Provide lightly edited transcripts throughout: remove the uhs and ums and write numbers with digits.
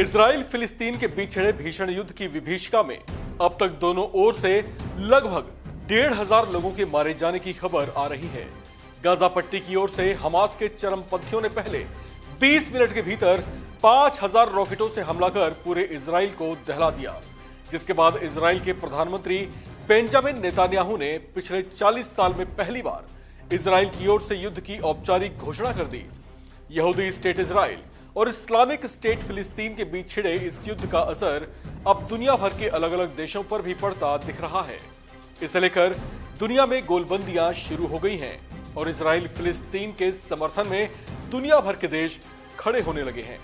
Israel फिलिस्तीन के बीच छिड़े भीषण युद्ध की विभीषिका में अब तक दोनों ओर से लगभग 1,500 लोगों के मारे जाने की खबर आ रही है। गाजा पट्टी की ओर से हमास के चरमपंथियों ने पहले 20 मिनट के भीतर 5,000 रॉकेटों से हमला कर पूरे इजराइल को दहला दिया, जिसके बाद इजराइल के प्रधानमंत्री बेंजामिन नेतान्याहू ने पिछले 40 साल में पहली बार इजराइल की ओर से युद्ध की औपचारिक घोषणा कर दी। यहूदी स्टेट इजराइल और इस्लामिक स्टेट फिलिस्तीन के बीच छिड़े इस युद्ध का असर अब दुनिया भर के अलग अलग देशों पर भी पड़ता दिख रहा है। इसे लेकर दुनिया में गोलबंदियां शुरू हो गई हैं और इजराइल फिलिस्तीन के समर्थन में दुनिया भर के देश खड़े होने लगे हैं।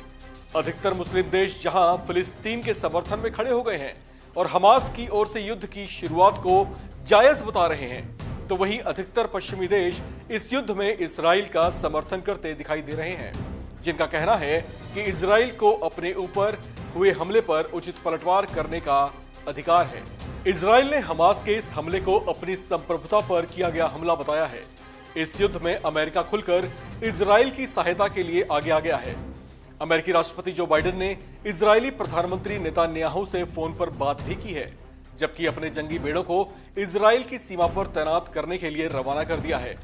अधिकतर मुस्लिम देश जहां फिलिस्तीन के समर्थन में खड़े हो गए हैं और हमास की ओर से युद्ध की शुरुआत को जायज बता रहे हैं, तो वहीं अधिकतर पश्चिमी देश इस युद्ध में इजराइल का समर्थन करते दिखाई दे रहे हैं, जिनका कहना है कि इजराइल को अपने ऊपर हुए हमले पर उचित पलटवार करने का अधिकार है। इजराइल ने हमास के इस हमले को अपनी संप्रभुता पर किया गया हमला बताया है। इस युद्ध में अमेरिका खुलकर इजराइल की सहायता के लिए आगे आ गया है। अमेरिकी राष्ट्रपति जो बाइडेन ने इजरायली प्रधानमंत्री नेतान्याहू से फोन पर बात भी की है, जबकि अपने जंगी बेड़ों को इजराइल की सीमा पर तैनात करने के लिए रवाना कर दिया है।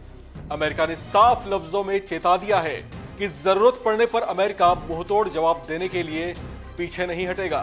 अमेरिका ने साफ लफ्जों में चेता दिया है कि जरूरत पड़ने पर अमेरिका मुंहतोड़ जवाब देने के लिए पीछे नहीं हटेगा।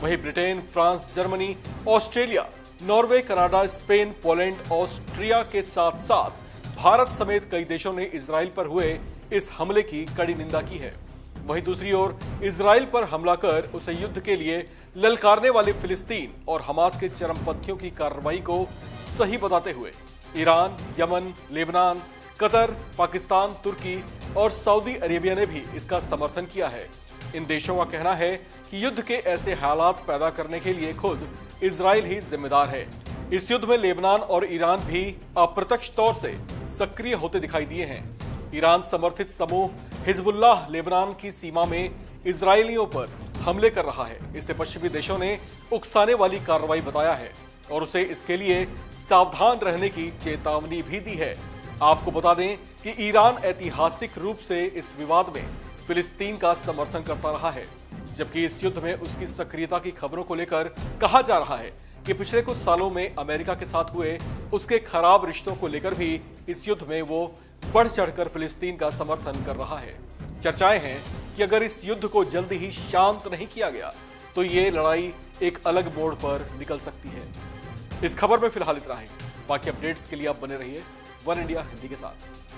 वहीं Britain, France, Germany, Australia, Norway, Canada, Spain, Poland, Austria के साथ साथ भारत समेत कई देशों ने इजराइल पर हुए इस हमले की कड़ी निंदा की है। वहीं दूसरी ओर इजराइल पर हमला कर उसे युद्ध के लिए ललकारने वाले फिलिस्तीन और हमास के चरमपंथियों की कार्रवाई को सही बताते हुए Iran, Yemen, Lebanon, Qatar, Pakistan, तुर्की और सऊदी अरेबिया ने भी इसका समर्थन किया है। इन देशों का कहना है कि युद्ध के ऐसे हालात पैदा करने के लिए खुद इजराइल ही जिम्मेदार है। इस युद्ध में लेबनान और ईरान भी अप्रत्यक्ष तौर से सक्रिय होते दिखाई दिए हैं। ईरान समर्थित समूह हिजबुल्लाह लेबनान की सीमा में इजरायलियों पर हमले कर रहा है। इसे पश्चिमी देशों ने उकसाने वाली कार्रवाई बताया है और उसे इसके लिए सावधान रहने की चेतावनी भी दी है। आपको बता दें कि ईरान ऐतिहासिक रूप से इस विवाद में फिलिस्तीन का समर्थन करता रहा है, जबकि इस युद्ध में उसकी सक्रियता की खबरों को लेकर कहा जा रहा है कि पिछले कुछ सालों में अमेरिका के साथ हुए उसके खराब रिश्तों को लेकर भी इस युद्ध में वो बढ़ चढ़कर फिलिस्तीन का समर्थन कर रहा है। चर्चाएं हैं कि अगर इस युद्ध को जल्दी ही शांत नहीं किया गया तो ये लड़ाई एक अलग मोड़ पर निकल सकती है। इस खबर में फिलहाल इतना ही। बाकी अपडेट्स के लिए आप बने रहिए वन इंडिया हिंदी के साथ।